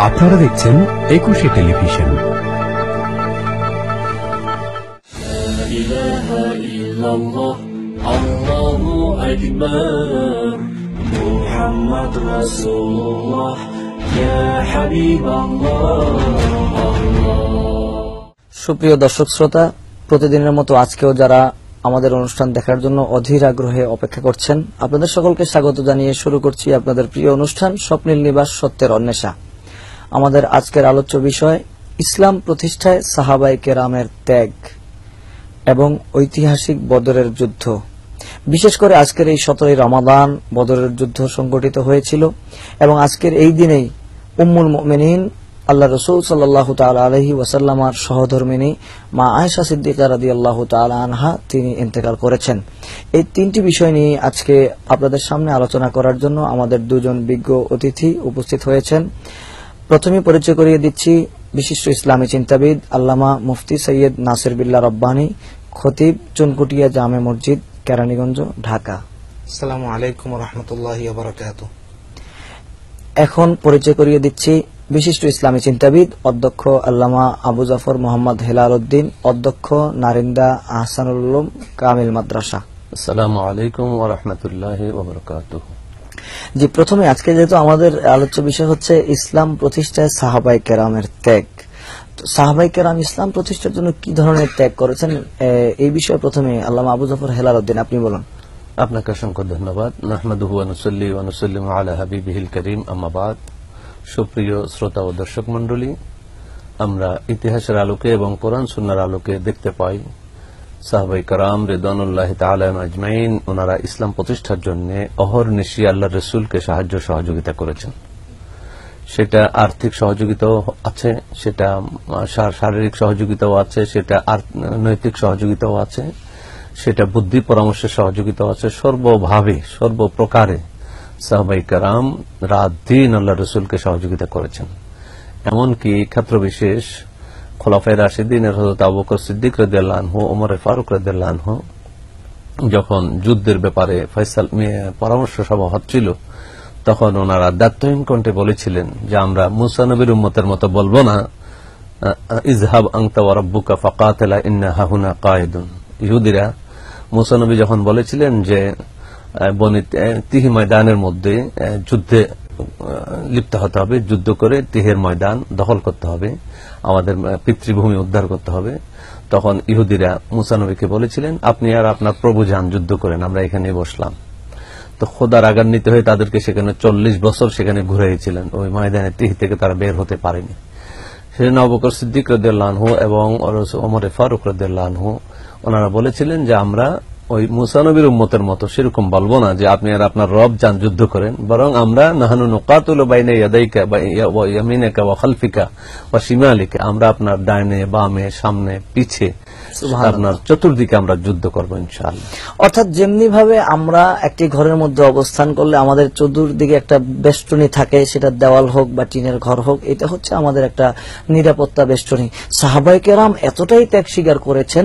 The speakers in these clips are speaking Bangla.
আপনারা দেখছেন একুশে টেলিভিশন। সুপ্রিয় দর্শক শ্রোতা, প্রতিদিনের মতো আজকেও যারা আমাদের অনুষ্ঠান দেখার জন্য অধীর আগ্রহে অপেক্ষা করছেন, আপনাদের সকলকে স্বাগত জানিয়ে শুরু করছি আপনাদের প্রিয় অনুষ্ঠান স্বপ্নিল নিবাস সত্যের অন্বেষা। আমাদের আজকের আলোচ্য বিষয় ইসলাম প্রতিষ্ঠায় সাহাবায়ে কেরামের ত্যাগ এবং ঐতিহাসিক বদরের যুদ্ধ। বিশেষ করে আজকের এই 17 রমাদান বদরের যুদ্ধ সংঘটিত হয়েছিল এবং আজকের এই দিনেই উম্মুল মুমিনিন আল্লাহ রসুল সাল্লাল্লাহু তাআলা আলাইহি ওয়াসাল্লামের সহধর্মিনী মা আয়েশা সিদ্দিকা রাদিয়াল্লাহু তাআলা আনহা তিনি ইন্তেকাল করেছেন। এই তিনটি বিষয় নিয়ে আজকে আপনাদের সামনে আলোচনা করার জন্য আমাদের দুজন বিজ্ঞ অতিথি উপস্থিত হয়েছেন। প্রথমে পরিচয় করিয়ে দিচ্ছি বিশিষ্ট ইসলামী চিন্তাবিদ আল্লামা মুফতি সৈয়দ নাসির বিল্লাহ রব্বানী, খতিব, চুনকুটিয়া জামে মসজিদ, কেরানীগঞ্জ, ঢাকা। আসসালামু আলাইকুম ওয়া রাহমাতুল্লাহি ওয়া বারাকাতুহু। এখন পরিচয় করিয়ে দিচ্ছি বিশিষ্ট ইসলামী চিন্তাবিদ অধ্যক্ষ আল্লামা আবু জাফর মোহাম্মদ হেলাল উদ্দিন, অধ্যক্ষ নারিন্দা আহসানুল উলুম কামিল মাদ্রাসা। আসসালামু আলাইকুম ওয়া রাহমাতুল্লাহি ওয়া বারাকাতুহু। জি, প্রথমে আজকে যেহেতু আমাদের আলোচ্য বিষয় হচ্ছে ইসলাম প্রতিষ্ঠায় সাহাবায়ে কেরামের ত্যাগ, সাহাবায়ে কেরাম ইসলাম প্রতিষ্ঠার জন্য কি ধরনের ত্যাগ করেছেন, এই বিষয়ে প্রথমে আল্লামা আবু জাফর হেলাল উদ্দিন আপনি বলুন। আপনাকে অসংখ্য ধন্যবাদ। নাহমাদুহু ওয়া নুসাল্লি ওয়া নুসাল্লিমু আলা হাবিবিহিল কারীম, আম্মা বাদ। সুপ্রিয় শ্রোতা ও দর্শক মণ্ডলী, আমরা ইতিহাসের আলোকে এবং কোরআন সুন্নাহর আলোকে দেখতে পাই সাহাবায়ে কেরাম রিদওয়ানুল্লাহি তাআলা আজমাইন ওনারা ইসলাম প্রতিষ্ঠার জন্য অহর্নিশি আল্লাহর রাসূলকে সাহায্য সহযোগিতা করেছেন। সেটা আর্থিক সহযোগিতাও আছে, সেটা শারীরিক সহযোগিতাও আছে, সেটা নৈতিক সহযোগিতাও আছে, সেটা বুদ্ধি পরামর্শের সহযোগিতাও আছে। সর্বভাবে সর্বপ্রকারে সাহাবায়ে কেরাম রাত দিন আল্লাহ রসুলকে সহযোগিতা করেছেন। এমনকি ক্ষেত্র বিশেষ খোলাফায়ে রাশিদিনের হযরত আবু বকর সিদ্দিক রাদিয়াল্লাহু আনহু, ওমর ফারুক রাদিয়াল্লাহু আনহু যখন যুদ্ধের ব্যাপারে পরামর্শ সভা হচ্ছিল, তখন ওনারা দায়িত্বহীন কণ্ঠে বলেছিলেন যে আমরা মুসা নবীর উম্মতের মতো বলবো না ইযহাব আনতা ওয়া রাব্বুকা ফাকাতিলা ইন্না হাহুনা কায়িদুন। ইহুদিরা মুসা নবী যখন বলেছিলেন যে তিহি ময়দানের মধ্যে যুদ্ধে লিপ্ত হতে হবে, যুদ্ধ করে তিহের ময়দান দখল করতে হবে, আমাদের পিতৃভূমি উদ্ধার করতে হবে, তখন ইহুদিরা মুসা নবীকে বলেছিলেন আপনি আর আপনার প্রভু যান, যুদ্ধ করেন, আমরা এখানে বসলাম। তো খোদার আগান্বিত হয়ে তাদেরকে সেখানে 40 বছর সেখানে ঘুরাইছিলেন, ওই ময়দানে তিহি থেকে তারা বের হতে পারেনি। সেজন্য আবু বকর সিদ্দিক রাদিয়াল্লাহু আনহু এবং ওমর ফারুক রাদিয়াল্লাহু আনহু ওনারা বলেছিলেন যে আমরা ওই মুসা নবীর উম্মতের মতো সেরকম বলবো না যে আপনি আর আপনার রব যান যুদ্ধ করেন, বরং আমরা নাহানু নুকাতিলু বাইনা ইয়াদাইকা ওয়া ইয়ামিনাকা ওয়া খালফিকা ওয়া শিমালিকা, আমরা আপনার ডাইনে বামে সামনে পিছে আপনার চতুর্দিকে আমরা যুদ্ধ করবো ইনশাআল্লাহ। অর্থাৎ যেমনি ভাবে আমরা একটি ঘরের মধ্যে অবস্থান করলে আমাদের চতুর্দিকে একটা বেষ্টনী থাকে, সেটা দেওয়াল হোক বা টিনের ঘর হোক, এটা হচ্ছে আমাদের একটা নিরাপত্তা বেষ্টনী। সাহাবায়ে কেরাম এতটাই ত্যাগ স্বীকার করেছেন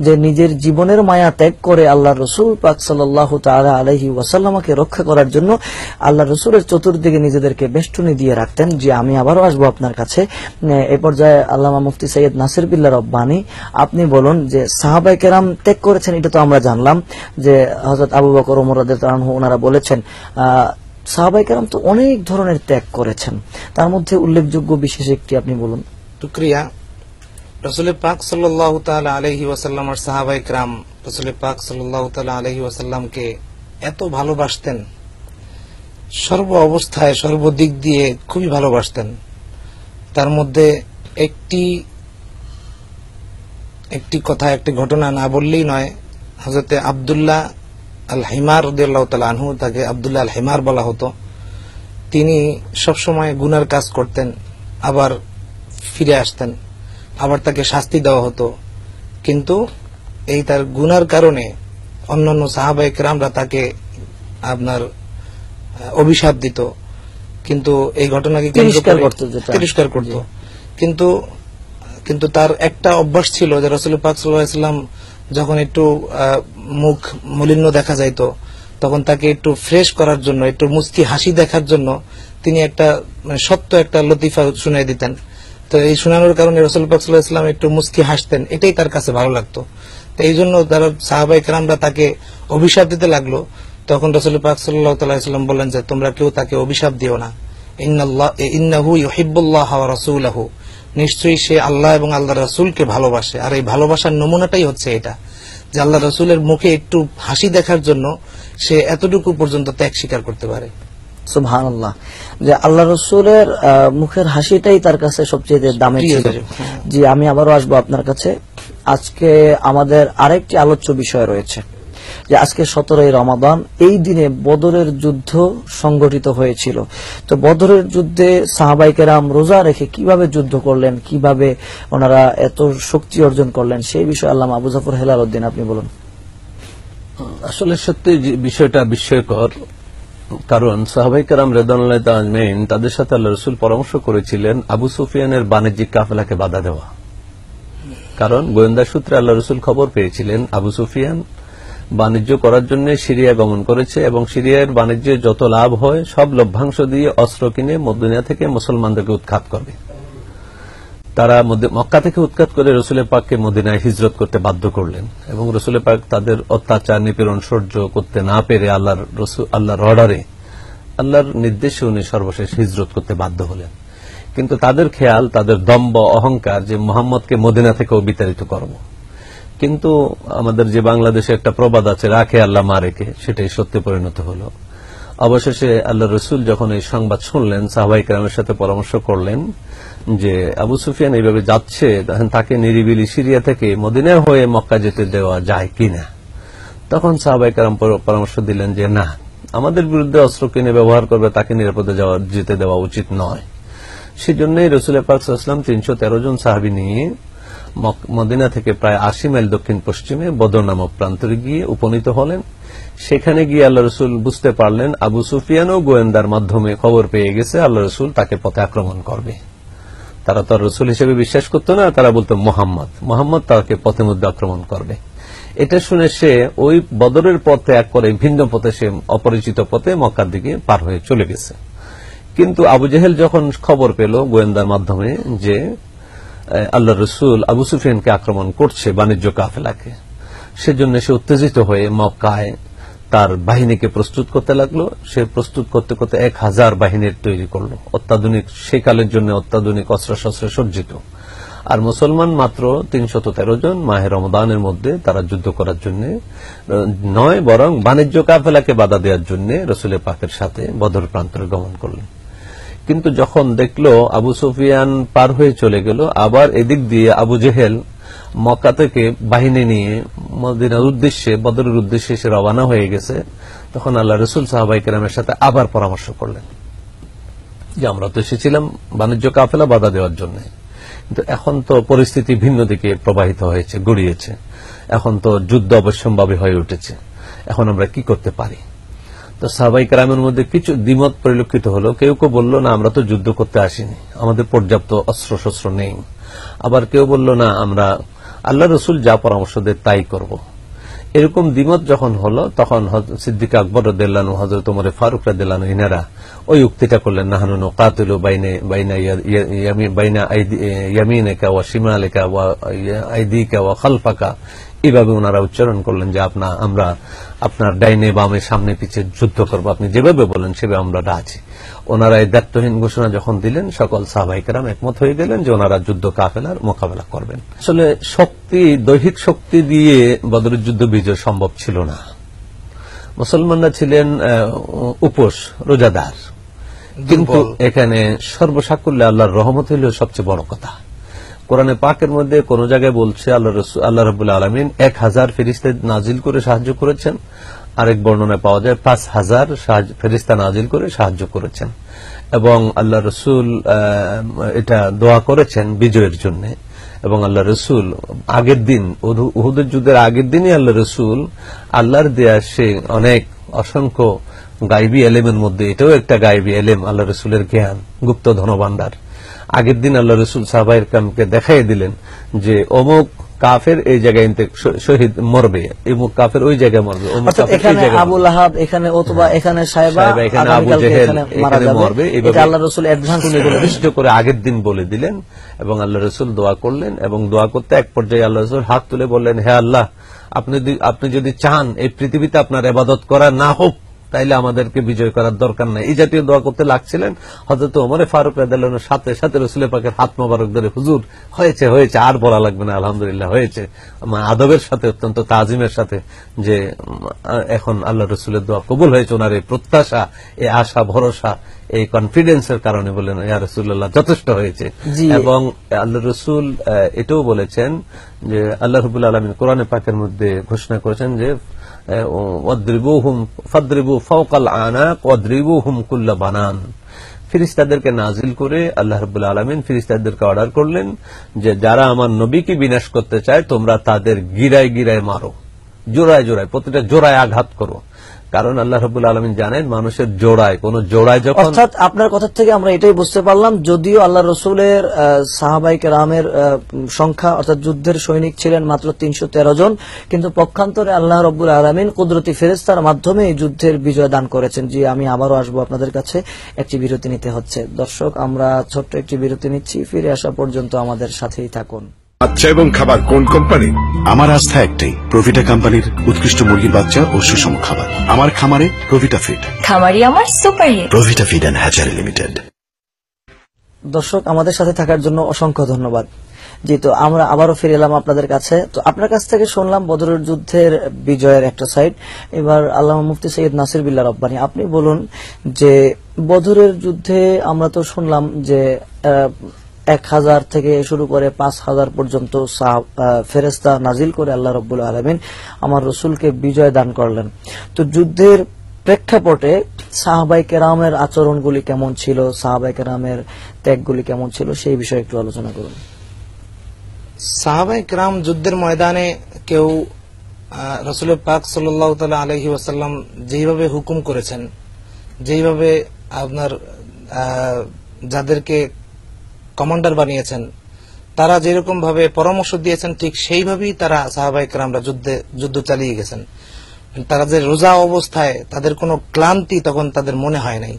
যে নিজের জীবনের মায়া ত্যাগ করে আল্লাহ রসুল পাক সাল্লাল্লাহু তাআলা আলাইহি ওয়াসাল্লামকে রক্ষা করার জন্য আল্লাহ রসুলের চতুর্দিকে নিজেদেরকে বেষ্টনী দিয়ে রাখতেন। যে আমি আবারও আসবো আপনার কাছে। এ পর্যায়ে আল্লামা মুফতি সৈয়দ নাসির বিল্লাহ রব্বানী, আপনি বলুন যে সাহাবায়ে কেরাম ত্যাগ করেছেন, এটা তো আমরা জানলাম যে হযরত আবু বকর, ওমর রাদিয়াল্লাহু আনহু ওনারা বলেছেন। সাহাবায়ে কেরাম তো অনেক ধরনের ত্যাগ করেছেন, তার মধ্যে উল্লেখযোগ্য বিশেষ একটি আপনি বলুন। শুকরিয়া। রাসূল পাক সাল্লাল্লাহু তাআলা আলাইহি ওয়াসাল্লামের সাহাবায়ে কেরাম রাসূল পাক সাল্লাল্লাহু তাআলা আলাইহি ওয়াসাল্লামকে এত ভালোবাসতেন, সর্ব অবস্থায় সর্বদিক দিয়ে খুবই ভালোবাসতেন। তার মধ্যে একটি কথা, একটি ঘটনা না বললেই নয়। হযরতে আব্দুল্লাহ আল হিমার রাদিয়াল্লাহু তাআলা আনহু, তাকে আব্দুল্লাহ আল হিমার বলা হতো, তিনি সবসময় গুনার কাজ করতেন, আবার ফিরে আসতেন, আবার তাকে শাস্তি দেওয়া হতো। কিন্তু এই তার গুনার কারণে অন্যান্য সাহাবায়ে কেরামরা তাকে আপনার অভিশাপ দিত, কিন্তু এই ঘটনাকে তিরস্কার করত। কিন্তু তার একটা অভ্যাস ছিল যে রাসূল পাক সাল্লাল্লাহু আলাইহি ওয়াসাল্লাম যখন একটু মুখ মলিন্য দেখা যাইত, তখন তাকে একটু ফ্রেশ করার জন্য, একটু মুস্কি হাসি দেখার জন্য তিনি একটা সত্য একটা লতিফা শুনাই দিতেন। তো এই শোনানোর কারণে রাসূল পাক সাল্লাল্লাহু আলাইহি ওয়াসাল্লাম একটু মুস্কি হাসতেন, এটাই তার কাছে ভালো লাগতো। তো এই জন্য তারা সাহাবায়ে কেরামরা তাকে অভিশাপ দিতে লাগলো। তখন রাসূল পাক সাল্লাল্লাহু আলাইহি ওয়াসাল্লাম বললেন যে তোমরা কেউ তাকে অভিশাপ দিও না, ইন্নাহু ইউহিব্বুল্লাহ ওয়া রাসূলুহু, নিশ্চয়ই সে আল্লাহ এবং আল্লাহর রাসূলকে ভালোবাসে। আর এই ভালোবাসার নমুনাটাই হচ্ছে এটা, যে আল্লাহ রাসূলের মুখে একটু হাসি দেখার জন্য সে এতটুকু পর্যন্ত ত্যাগ স্বীকার করতে পারে। সুবহানাল্লাহ, যে আল্লাহ রসুলের মুখের হাসিটাই তার কাছে সবচেয়ে দামি ছিল। জি, আমি আবারও আসবো আপনার কাছে। আজকে আমাদের আরেকটি আলোচ্য বিষয় রয়েছে, যে আজকে 17ই রমাদান, এই দিনে বদরের যুদ্ধ সংগঠিত হয়েছিল। তো বদরের যুদ্ধে সাহাবায়ে কেরাম রোজা রেখে কিভাবে যুদ্ধ করলেন, কিভাবে ওনারা এত শক্তি অর্জন করলেন, সেই বিষয়ে আল্লামা আবু জাফর হেলাল উদ্দিন আপনি বলুন। আসলে সত্যি বিষয়টা বিস্ময়কর, কারণ সাহাবায়ে কেরাম রাদিয়াল্লাহু তাআলা আজমাইন তাদের সাথে আল্লাহ রাসূল পরামর্শ করেছিলেন আবু সুফিয়ানের বাণিজ্যিক কাফেলাকে বাধা দেওয়া। কারণ গোয়েন্দা সূত্রে আল্লাহ রাসূল খবর পেয়েছিলেন আবু সুফিয়ান বাণিজ্য করার জন্য সিরিয়া গমন করেছে এবং সিরিয়ার বাণিজ্যে যত লাভ হয় সব লভ্যাংশ দিয়ে অস্ত্র কিনে মদিনা থেকে মুসলমানদেরকে উৎখাত করবে। তারা মক্কা থেকে উৎখাত করে রসুলের পাককে মদিনায় হিজরত করতে বাধ্য করলেন এবং রসুলের পাক তাদের অত্যাচার নিপীড়ন সহ্য করতে না পেরে আল্লাহর অর্ডারে, আল্লাহর নির্দেশে উনি সর্বশেষ হিজরত করতে বাধ্য হলেন। কিন্তু তাদের খেয়াল, তাদের দম্ভ অহংকার যে মুহাম্মদকে মদিনা থেকেও বিতাড়িত করব। কিন্তু আমাদের যে বাংলাদেশে একটা প্রবাদ আছে, রাখে আল্লাহ মারেকে, সেটাই সত্যি পরিণত হলো। অবশেষে আল্লাহ রসুল যখন এই সংবাদ শুনলেন, সাহাবায়ে কেরামের সাথে পরামর্শ করলেন যে আবু সুফিয়ান এইভাবে যাচ্ছে, তাকে নিরিবিলি সিরিয়া থেকে মদিনা হয়ে মক্কা যেতে দেওয়া যায় কিনা। তখন সাহাবায়ে কেরাম পরামর্শ দিলেন যে না, আমাদের বিরুদ্ধে অস্ত্র কিনে ব্যবহার করবে, তাকে নিরাপদে যেতে দেওয়া উচিত নয়। সেজন্যই রসুল পাক সাল্লাল্লাহু আলাইহি ওয়াসাল্লাম 313 জন সাহাবী নিয়ে মদিনা থেকে প্রায় 80 মাইল দক্ষিণ পশ্চিমে বদর নামক প্রান্তরে গিয়ে উপনীত হলেন। সেখানে গিয়ে আল্লাহ রসুল বুঝতে পারলেন আবু সুফিয়ানও গোয়েন্দার মাধ্যমে খবর পেয়ে গেছে আল্লাহ রসুল তাকে পথে আক্রমণ করবে। তারা তো রসুল হিসেবে বিশ্বাস করত না, তারা বলতো মোহাম্মদ তাকে পথে মধ্যে আক্রমণ করবে। এটা শুনে সে ওই বদরের পথ ত্যাগ করে ভিন্ন পথে, সে অপরিচিত পথে মক্কার দিকে পার হয়ে চলে গেছে। কিন্তু আবু জেহেল যখন খবর পেল গোয়েন্দার মাধ্যমে যে আল্লাহ রসুল আবু সুফিয়ানকে আক্রমণ করছে বাণিজ্য কাফেলাকে, সেজন্য সে উত্তেজিত হয়ে মক্কায় তার বাহিনীকে প্রস্তুত করতে লাগলো। সে প্রস্তুত করতে করতে 1000 বাহিনীর তৈরি করলো, অত্যাধুনিক, সেকালের জন্য অত্যাধুনিক অস্ত্রশস্ত্রে সজ্জিত। আর মুসলমান মাত্র 313 জন। মাহে রমদানের মধ্যে তারা যুদ্ধ করার জন্য নয়, বরং বাণিজ্য কাফেলাকে বাধা দেওয়ার জন্য রসুলের পাকের সাথে বদর প্রান্তরে গমন করলেন। কিন্তু যখন দেখলো আবু সুফিয়ান পার হয়ে চলে গেল, আবার এদিক দিয়ে আবু জেহেল মক্কা থেকে বাহিনী নিয়ে মদিনার উদ্দেশ্যে, বদরের উদ্দেশ্যে সে রওনা হয়ে গেছে, তখন আল্লাহ রসুল সাহাবায়ে কেরামের সাথে আবার পরামর্শ করলেন যে আমরা তো এসেছিলাম বাণিজ্য কাফেলা বাধা দেওয়ার জন্য, কিন্তু এখন তো পরিস্থিতি ভিন্ন দিকে প্রবাহিত হয়েছে, গড়িয়েছে, এখন তো যুদ্ধ অবশ্যম্ভাবী হয়ে উঠেছে, এখন আমরা কি করতে পারি। তো সাহাবায়ে কেরামের মধ্যে কিছু দ্বিমত পরিলক্ষিত হলো। কেউ কেউ বলল না, আমরা তো যুদ্ধ করতে আসিনি, আমাদের পর্যাপ্ত অস্ত্রশস্ত্র নেই। আবার কেউ বলল না, আমরা আল্লাহ রসুল যা পরামর্শ দেয় তাই করব। এরকম দ্বিমত যখন হলো, তখন সিদ্দিক আকবর রাদিয়াল্লাহু আনহু, হযরত ওমর ফারুক রাদিয়াল্লাহু আনহু ইনারা ওই উক্তিটা করলেন, নাহনু নুকাতিলু বাইনা ইয়ামিনিকা ওয়া শিমালিকা ওয়া আইদিকা ওয়া খালফাকা। এইভাবে ওনারা উচ্চারণ করলেন যে আমরা আপনার ডাইনে বামে সামনে পিছিয়ে যুদ্ধ করবো, আপনি যেভাবে বলেন সেভাবে আমরা রাজি। ওনারা এই দায়িত্বহীন ঘোষণা যখন দিলেন, সকল সাহাবায়ে কেরাম একমত হয়ে গেলেন যে ওনারা যুদ্ধ কাফেলার মোকাবেলা করবেন। আসলে দৈহিক শক্তি দিয়ে বদরের যুদ্ধ বিজয় সম্ভব ছিল না। মুসলমানরা ছিলেন উপোস, রোজাদার, কিন্তু এখানে সর্বসাকুল্যে আল্লাহর রহমত হইল সবচেয়ে বড় কথা। কোরআনে পাকের মধ্যে কোন জায়গায় বলছে আল্লাহ রাব্বুল আলামিন 1000 ফেরেশতা নাজিল করে সাহায্য করেছেন, আরেক বর্ণনায় পাওয়া যায় 5000 ফেরেশতা নাজিল করে সাহায্য করেছেন, এবং আল্লাহ রসুল এটা দোয়া করেছেন বিজয়ের জন্য। এবং আল্লাহ রসুল আগের দিন, উহুদের যুদ্ধের আগের দিনই আল্লাহ রসুল আল্লাহর দেয়া সে অনেক অসংখ্য গায়বী এলেমের মধ্যে এটাও একটা গায়বী এলেম, আল্লাহ রসুলের জ্ঞান, গুপ্ত ধনভাণ্ডার। আগের দিন আল্লাহ রসুল সাহাবায়ে কেরামকে দেখাই দিলেন যে অমুক কাফের এই জায়গায় শহীদ মরবে, অমুক কাফের ওই জায়গায় মরবে, অমুক অর্থাৎ কাফের এই এখানে জায়গায় আবু মরবে। লাহাব, এখানে অথবা এখানে সাইবা, এখানে আবু আগামীকালকে জেহেল এখানে মারা এখানে যাবে, মরবে, এটা আল্লাহ রাসূল অ্যাডভান্স নির্দিষ্ট করে আগের দিন বলে দিলেন এবং আল্লাহ রসুল দোয়া করলেন। এবং দোয়া করতে এক পর্যায়ে আল্লাহ রসুল হাত তুলে বললেন, হে আল্লাহ, আপনি যদি চান এই পৃথিবীতে আপনার ইবাদত করা না হোক, তাইলে আমাদেরকে বিজয় করার দরকার নাই। এই জাতীয় দোয়া করতে লাগছিলেন। হযরত ওমর ফারুক রাদিয়াল্লাহু আনহুর সাথে সাথে রাসূলের পাকের হাত মোবারক ধরে, হুজুর হয়েছে হয়েছে, আর বলা লাগবে না, আলহামদুলিল্লাহ হয়েছে, আদবের সাথে অত্যন্ত তাজিমের সাথে, যে এখন আল্লাহ রসুলের দোয়া কবুল হয়েছে। ওনার এই প্রত্যাশা, এই আশা ভরসা, এই কনফিডেন্সের কারণে বললেন, ইয়া রাসূলুল্লাহ যথেষ্ট হয়েছে। এবং আল্লাহ রসুল এটাও বলেছেন যে আল্লাহ রাব্বুল আলামিন কোরআনে পাকের মধ্যে ঘোষণা করেছেন যে ফিরিস্তাদেরকে নাজিল করে আল্লাহ রাব্বুল আলামিন ফিরিস্তাদেরকে অর্ডার করলেন যে যারা আমার নবীকে বিনাশ করতে চায় তোমরা তাদের গিরায় গিরায় মারো, জোড়ায় জোড়ায়, প্রতিটা জোড়ায় আঘাত করো। কারণ আল্লাহ রাব্বুল আলামিন জানেন মানুষের জোড়ায়, কোন জোড়ায় যখন, অর্থাৎ আপনার কথা থেকে আমরা এটাই বুঝতে পারলাম, যদিও আল্লাহ রসুলের সাহাবায়ে কেরামের সংখ্যা অর্থাৎ যুদ্ধের সৈনিক ছিলেন মাত্র 313 জন, কিন্তু পক্ষান্তরে আল্লাহ রাব্বুল আলামিন কুদরতি ফেরেশতার মাধ্যমে এই যুদ্ধের বিজয় দান করেছেন। জি, আমি আবারও আসবো আপনাদের কাছে, একটি বিরতি নিতে হচ্ছে। দর্শক, আমরা ছোট্ট একটি বিরতি নিচ্ছি, ফিরে আসা পর্যন্ত আমাদের সাথেই থাকুন। বাচ্চা এবং খাবার কোন কোম্পানি? আমার আস্থা একটাই, প্রভিটা কোম্পানির উৎকৃষ্ট মুরগির বাচ্চা ও সুষম খাবার। আমার খামারে প্রভিটা ফিড, খামারি আমার super hit. Provita feed and hatchery limited. দর্শক, আমাদের সাথে থাকার জন্য অসংখ্য ধন্যবাদ। জি, তো আমরা আবারও ফিরে এলাম আপনাদের কাছে। তো আপনার কাছ থেকে শুনলাম বদরের যুদ্ধের বিজয়ের একটা সাইড। এবার আল্লামা মুফতি সৈয়দ নাসির বিল্লাহ রব্বানী, আপনি বলুন যে বদরের যুদ্ধে আমরা তো শুনলাম যে 1000 থেকে শুরু করে 5000 পর্যন্ত ফেরেশতা নাজিল করে আল্লাহ রাব্বুল আলামিন আমার রসুলকে বিজয় দান করলেন। তো যুদ্ধের প্রেক্ষাপটে সাহাবায়ে কেরামের আচরণগুলি কেমন ছিল, সাহাবায়ে কেরামের ত্যাগগুলি কেমন ছিল, সেই বিষয়ে একটু আলোচনা করুন। সাহাবায়ে কেরাম যুদ্ধের ময়দানে কেউ রাসূল পাক সাল্লাল্লাহু তাআলা আলাইহি ওয়াসাল্লাম যেভাবে হুকুম করেছেন, যেভাবে আপনার যাদেরকে কমান্ডার বানিয়েছেন, তারা যেরকম ভাবে পরামর্শ দিয়েছেন, ঠিক সেইভাবেই তারা সাহাবায়ে কেরামরা যুদ্ধ চালিয়ে গেছেন। তারা যে রোজা অবস্থায় তাদের কোনো ক্লান্তি তখন তাদের মনে হয় নাই।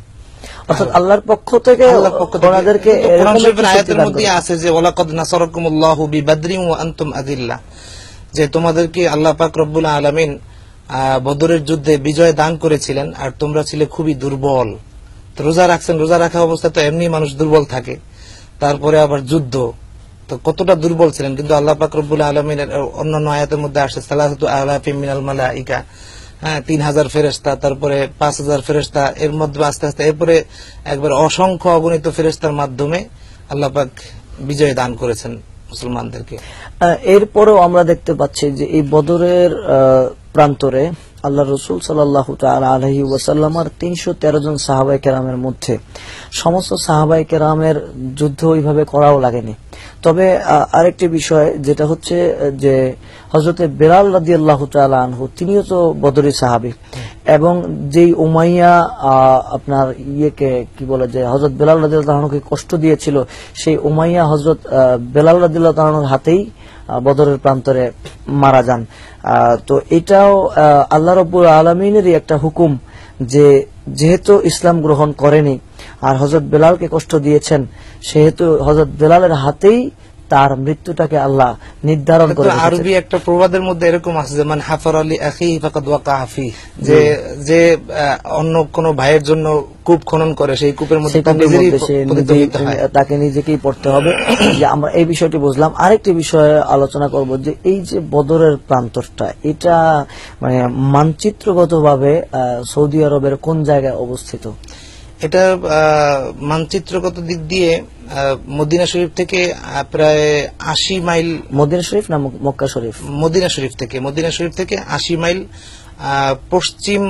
অর্থাৎ আল্লাহর পক্ষ থেকে ওনাদেরকে কোরআন শরীফের আয়াতের মধ্যে আছে যে ওয়ালাকাদ নাসারাকুমুল্লাহু বিবাদরিন ওয়া আনতুম আযিল্লাহ, যে তোমাদেরকে আল্লাহ পাক রব্বুল আলামিন বদরের যুদ্ধে বিজয় দান করেছিলেন আর তোমরা ছিলে খুবই দুর্বল। তো রোজা রাখছেন, রোজা রাখা অবস্থায় তো এমনি মানুষ দুর্বল থাকে, তারপরে আবার যুদ্ধ, তো কতটা দুর্বল ছিলেন। কিন্তু আল্লাহ পাক রব্বুল আলামিনের অন্যান্য আয়াতের মধ্যে আসে সালাসাতু আলাফিম মিনাল মালাইকা, 3000 ফেরেশতা, তারপরে 5000 ফেরেশতা, এর মধ্যে আস্তে আস্তে এরপরে একবার অসংখ্য অগণিত ফেরেশতার মাধ্যমে আল্লাহ পাক বিজয় দান করেছেন মুসলমানদেরকে। এরপরেও আমরা দেখতে পাচ্ছি যে এই বদরের প্রান্তরে আল্লাহ রসুল সাল্লাল্লাহু তাআলা আলাইহি ওয়াসাল্লামের 313 জন সাহাবায়ে কেরামের মধ্যে সমস্ত সাহাবায়ে কেরামের যুদ্ধ ওইভাবে করাও লাগেনি। তবে আরেকটি বিষয় যেটা হচ্ছে যে হযরতে বেলাল রাদিয়াল্লাহু তাআলা আনহু, তিনিও তো বদরি সাহাবী, এবং যেই উমাইয়া আপনার ইয়েকে কি বলে যে হযরত বেলাল রাদিয়াল্লাহু আনহুকে কষ্ট দিয়েছিল, সেই উমাইয়া হযরত বেলাল রাদিয়াল্লাহু আনহুর হাতেই বদরের প্রান্তরে মারা যান। তো এটাও আল্লাহ রাব্বুল আলামিনেরই একটা হুকুম যে যেহেতু ইসলাম গ্রহণ করেনি আর হযরত বেলালকে কষ্ট দিয়েছেন, সেহেতু হযরত বেলালের হাতেই তার মৃত্যুটাকে আল্লাহ নির্ধারণ করে। আরবি একটা প্রবাদের মধ্যে এরকম আছে যে মান হাফার আলী আখিহি ফাকাদ ওয়াকা ফি, যে অন্য কোন ভাইয়ের জন্য কূপ খনন করে সেই কূপের মধ্যে তাকে নিজেকেই পড়তে হবে। যে আমরা এই বিষয়টি বুঝলাম। আরেকটি বিষয়ে আলোচনা করব যে এই যে বদরের প্রান্তরটা, এটা মানে মানচিত্রগতভাবে সৌদি আরবের কোন জায়গায় অবস্থিত? এটা মানচিত্রগত দিক দিয়ে মদিনা শরীফ থেকে প্রায় 80 মাইল। মদিনা শরীফ না মক্কা শরীফ? মদিনা শরীফ থেকে 80 মাইল পশ্চিম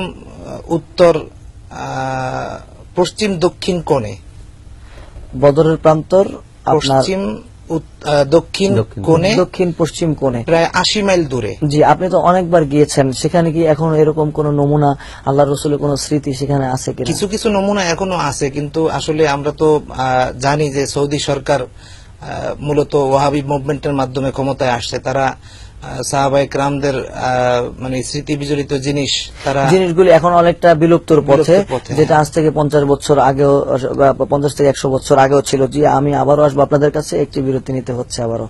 উত্তর পশ্চিম দক্ষিণ কোণে বদরের প্রান্তর পশ্চিম দক্ষিণ কোণে, দক্ষিণ পশ্চিম কোণে, প্রায় 80 মাইল দূরে। জি, আপনি তো অনেকবার গিয়েছেন সেখানে, কি এখন এরকম কোন নমুনা আল্লাহ রসুলের কোন স্মৃতি সেখানে আছে কিনা? কিছু কিছু নমুনা এখনো আছে, কিন্তু আসলে আমরা তো জানি যে সৌদি সরকার মূলত ওয়াহাবি মুভমেন্টের মাধ্যমে ক্ষমতায় আসছে, তারা সাহাবায়ে কেরামদের মানে স্মৃতি বিজড়িত জিনিসগুলি এখন অনেকটা বিলুপ্তর পথে, যেটা আজ থেকে 50 বছর আগেও, 50 থেকে 100 বছর আগেও ছিল। জি, আমি আবারও আসবো আপনাদের কাছে, একটি বিরতি নিতে হচ্ছে আবারও।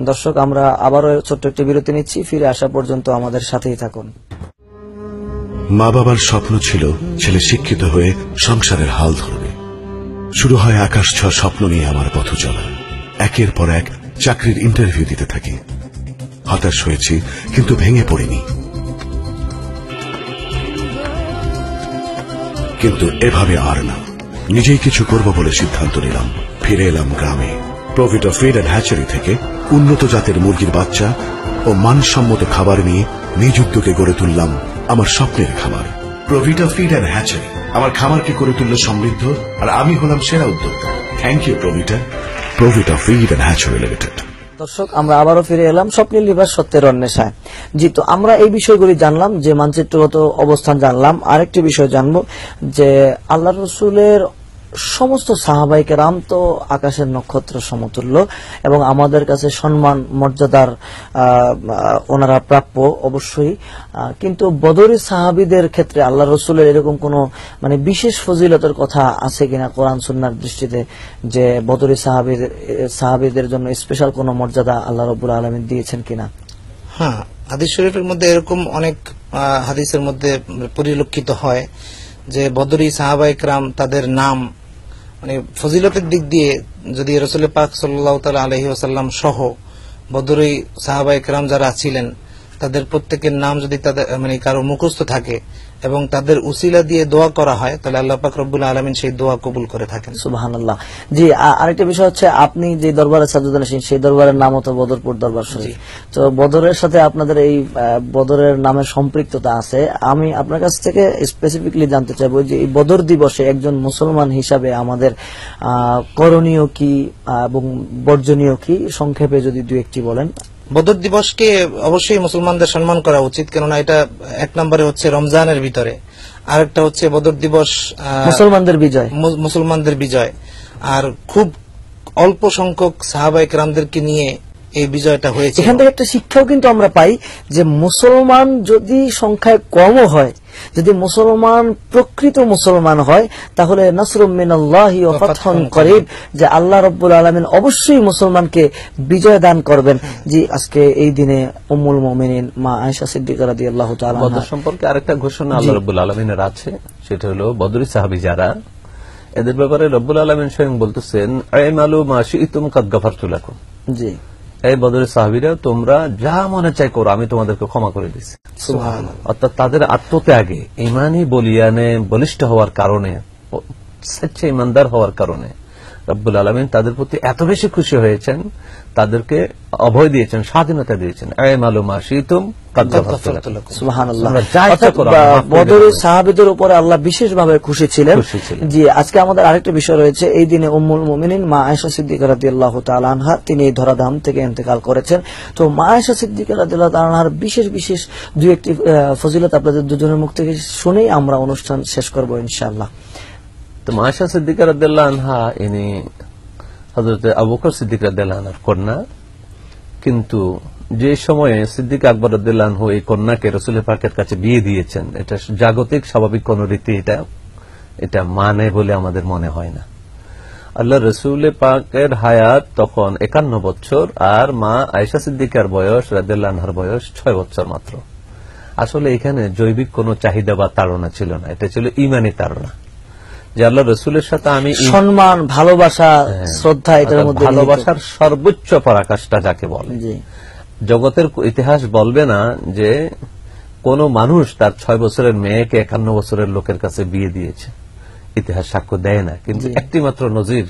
দর্শক, আমরা আবারও ছোট্ট একটি বিরতি নিচ্ছি, ফিরে আসা পর্যন্ত আমাদের সাথেই থাকুন। মা বাবার স্বপ্ন ছিল ছেলে শিক্ষিত হয়ে সংসারের হাল ধরবে। শুরু হয় আকাশ ছোঁয়া স্বপ্ন নিয়ে আমার পথ চলা। একের পর এক চাকরির ইন্টারভিউ দিতে থাকি। হতাশ হয়েছি, কিন্তু ভেঙে পড়িনি। কিন্তু এভাবে আর না, নিজেই কিছু করব বলে সিদ্ধান্ত নিলাম। ফিরে এলাম গ্রামে। প্রভিটা ফিড অ্যান্ড হ্যাচারি থেকে উন্নত জাতের মুরগির বাচ্চা ও মানসম্মত খাবার নিয়ে নিজ উদ্যোগে গড়ে তুললাম আমার স্বপ্নের খামার। প্রভিটা ফিড অ্যান্ড হ্যাচারি আমার খামারকে করে তুলল সমৃদ্ধ, আর আমি হলাম সেরা উদ্যোক্তা। Thank you Provita feed and hatchery limited. দর্শক, আমরা আবারও ফিরে এলাম স্বপ্নের লিবাস সত্যের অন্বেষায়। জি, তো আমরা এই বিষয়গুলি জানলাম, যে মানচিত্রগত অবস্থান জানলাম। আরেকটি বিষয় জানবো, যে আল্লাহ রসুলের সমস্ত সাহাবায়ে কেরাম তো আকাশের নক্ষত্র সমতুল্য এবং আমাদের কাছে সম্মান মর্যাদার ওনারা প্রাপ্য অবশ্যই, কিন্তু বদরের সাহাবীদের ক্ষেত্রে আল্লাহ রসুলের এরকম কোন মানে বিশেষ ফজিলতের কথা আছে কিনা কোরআন সুন্নাহর দৃষ্টিতে, যে বদরের সাহাবীদের জন্য স্পেশাল কোন মর্যাদা আল্লাহ রাব্বুল আলামিন দিয়েছেন কিনা? হ্যাঁ, হাদিস শরীফের মধ্যে এরকম অনেক হাদিসের মধ্যে পরিলক্ষিত হয় যে বদরি সাহাবায়ে কেরাম তাদের নাম মানে ফজিলতের দিক দিয়ে যদি রাসূল পাক সাল্লাল্লাহু তাআলা আলাইহি ওয়াসাল্লাম সহ বদরি সাহাবায়ে কেরাম যারা ছিলেন তাদের প্রত্যেকের নাম যদি তাদের মানে কারো মুখস্থ থাকে এবং তাদের উসিলা দিয়ে দোয়া করা হয়, তাহলে আল্লাহ পাক রব্বুল আলামিন সেই দোয়া কবুল করে থাকেন। সুবহানাল্লাহ। জি, আরেকটা বিষয় হচ্ছে, আপনি যে দরবারে সাজুদান আছেন সেই দরবারের নাম তো বদরপুর দরবার শরীফ। তো বদরের সাথে আপনাদের এই বদরের নামের সম্পৃক্ততা আছে। আমি আপনার কাছ থেকে স্পেসিফিকলি জানতে চাইবো যে এই বদর দিবসে একজন মুসলমান হিসাবে আমাদের করণীয় কি এবং বর্জনীয় কি, সংক্ষেপে যদি দুই একটি বলেন। বদর দিবসকে অবশ্যই মুসলমানদের সম্মান করা উচিত, কেননা এটা এক নম্বরে হচ্ছে রমজানের ভিতরে, আরেকটা হচ্ছে বদর দিবস মুসলমানদের বিজয়, আর খুব অল্প সংখ্যক সাহাবায়ে কেরামদেরকে নিয়ে এই বিজয়টা হয়েছে। এখান থেকে একটা শিক্ষাও কিন্তু আমরা পাই যে মুসলমান যদি সংখ্যায় কমও হয়, যদি মুসলমান প্রকৃত মুসলমান হয়, তাহলে নাসরুম মিনাল্লাহি ওয়া ফাতহুন করিব, যে আল্লাহ রাব্বুল আলামিন অবশ্যই মুসলমানকে বিজয় দান করবেন। জি, আজকে এই দিনে উম্মুল মুমিনিন মা আয়েশা সিদ্দিকা রাদিয়াল্লাহু তাআলা বদর সম্পর্কে আরেকটা ঘোষণা আল্লাহ রাব্বুল আলামিনের আছে, সেটা হলো বদরি সাহাবী যারা, এদের ব্যাপারে রাব্বুল আলামিন স্বয়ং বলতেছেন, আ'মালু মা শি'তুম কাদ গাফারতু লাকুম। জি, এই বদরের সাহাবীরা তোমরা যা মনে চাই করো, আমি তোমাদেরকে ক্ষমা করে দিচ্ছি। সুবহানাল্লাহ। অর্থাৎ তাদের আত্মত্যাগে ইমানি বলিয়ানে বলিষ্ঠ হওয়ার কারণে, সচ্চা ইমানদার হওয়ার কারণে রব্বুল আলামিন তাদের প্রতি এত বেশি খুশি হয়েছেন, তাদেরকে অভয় দিয়েছেন, স্বাধীনতা দিয়েছেন। আ'মালু মা শি'তুম কাদ গাফারতু লাকুম। সুবহানাল্লাহ। অর্থাৎ বদরের সাহাবীদের উপরে আল্লাহ বিশেষভাবে খুশি ছিলেন। জি, আজকে আমাদের আরেকটা বিষয় রয়েছে, এই দিনে উম্মুল মুমিনিন মা আয়েশা সিদ্দিকা রাদিয়াল্লাহু তাআলা আনহা, তিনি এই ধরাধাম থেকে ইন্তেকাল করেছেন। তো মা আয়েশা সিদ্দিকা রাদিয়াল্লাহু তাআলা আনহার বিশেষ বিশেষ দুই একটি ফজিলত আপনাদের দুজনের মুখ থেকে শুনেই আমরা অনুষ্ঠান শেষ করব ইনশাআল্লাহ। তো মা আয়েশা সিদ্দিকা রাদিয়াল্লাহু আনহা ইনি হযরত আবু বকর সিদ্দিক রাদিয়াল্লাহু আনহুর কন্যা, কিন্তু যে সময়ে সিদ্দিক আকবর রাদিয়াল্লাহু আনহু এই কন্যাকে রাসূল পাকের কাছে বিয়ে দিয়েছেন, এটা জাগতিক স্বাভাবিক কোন রীতি এটা মানে বলে আমাদের মনে হয় না। আল্লাহ রাসূল পাকের হায়াত তখন 51 বছর, আর মা আয়েশা সিদ্দিকার বয়স রাদিয়াল্লাহু আনহার বয়স 6 বছর মাত্র। আসলে এখানে জৈবিক কোন চাহিদা বা তাড়না ছিল না, এটা ছিল ঈমানি তাড়না, যে আল্লাহ রসুলের সাথে আমি সম্মান, ভালোবাসা, শ্রদ্ধা, এটার মধ্যে ভালোবাসার সর্বোচ্চ পরাকাষ্ঠা যাকে বলে। জগতের ইতিহাস বলবে না যে কোন মানুষ তার 6 বছরের মেয়েকে 51 বছরের লোকের কাছে বিয়ে দিয়েছে, ইতিহাস সাক্ষ্য দেয় না, কিন্তু একটি মাত্র নজির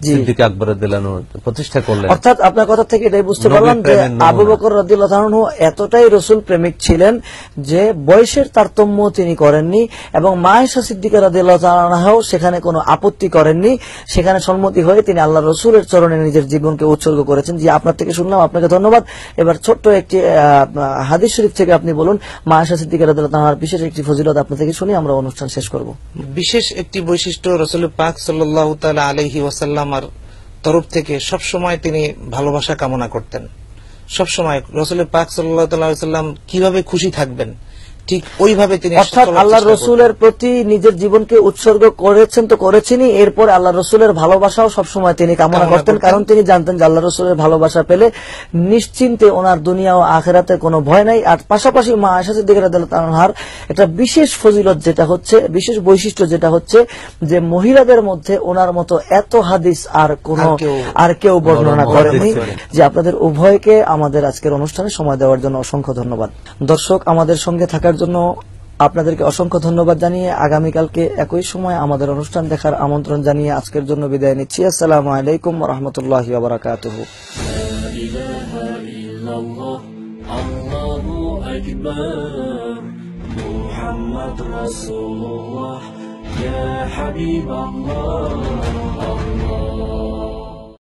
সিদ্দিক আকবর রাদিয়াল্লাহু আনহু প্রতিষ্ঠা করলেন। অর্থাৎ আপনার কথা থেকে এটাই বুঝতে পারলাম যে আবু বকর রাদিয়াল্লাহু আনহু এতটাই রাসূল প্রেমিক ছিলেন যে বয়সের তারতম্য তিনি করেননি, এবং মা আয়েশা সিদ্দিকা রাদিয়াল্লাহু তাআলা আনহাও সেখানে কোনো আপত্তি করেননি, সেখানে সম্মতি হয়ে তিনি আল্লাহ রাসূলের চরণে নিজের জীবনকে উৎসর্গ করেছেন। জি, আপনার থেকে শুনলাম, আপনাকে ধন্যবাদ। এবার ছোট্ট একটি হাদিস শরীফ থেকে আপনি বলুন, মা আয়েশা সিদ্দিকা রাদিয়াল্লাহু তাআলার বিশেষ একটি ফজিলত আপনার থেকে শুনি আমরা অনুষ্ঠান শেষ করব। বিশেষ একটি বৈশিষ্ট্য রাসূল পাক সাল্লাল্লাহু তাআলা আলাইহি ওয়াসাল্লামের তরফ থেকে সবসময় তিনি ভালোবাসা কামনা করতেন। সবসময় রাসূল পাক সাল্লাল্লাহু আলাইহি সাল্লাম কিভাবে খুশি থাকবেন ঠিক ওইভাবে তিনি অর্থাৎ চলার আল্লাহ চেষ্টা রসুলের প্রতি নিজের জীবনকে উৎসর্গ করেছেন তো করেছেনই, এরপর আল্লাহ রসুলের ভালোবাসাও সবসময় তিনি কামনা করতেন, কারণ তিনি জানতেন যে আল্লাহ রসুলের ভালোবাসা পেলে নিশ্চিন্তে ওনার দুনিয়া ও আখিরাতে কোনো ভয় নাই। আর পাশাপাশি মা আয়েশা সিদ্দিকা রাদিয়াল্লাহু তাআলার একটা বিশেষ ফজিলত যেটা হচ্ছে, বিশেষ বৈশিষ্ট্য যেটা হচ্ছে যে মহিলাদের মধ্যে ওনার মতো এত হাদিস আর কেউ বর্ণনা করেনি। যে আপনাদের উভয়কে আমাদের আজকের অনুষ্ঠানে সময় দেওয়ার জন্য অসংখ্য ধন্যবাদ। দর্শক, আমাদের সঙ্গে থাকার জন্য আপনাদেরকে অসংখ্য ধন্যবাদ জানিয়ে আগামীকালকে একই সময় আমাদের অনুষ্ঠান দেখার আমন্ত্রণ জানিয়ে আজকের জন্য বিদায় নিচ্ছি। আসসালামু আলাইকুম ওয়া রাহমাতুল্লাহি ওয়া বারাকাতুহু। মুহাম্মদ রাসূলুল্লাহ ইয়া হাবিবাল্লাহ।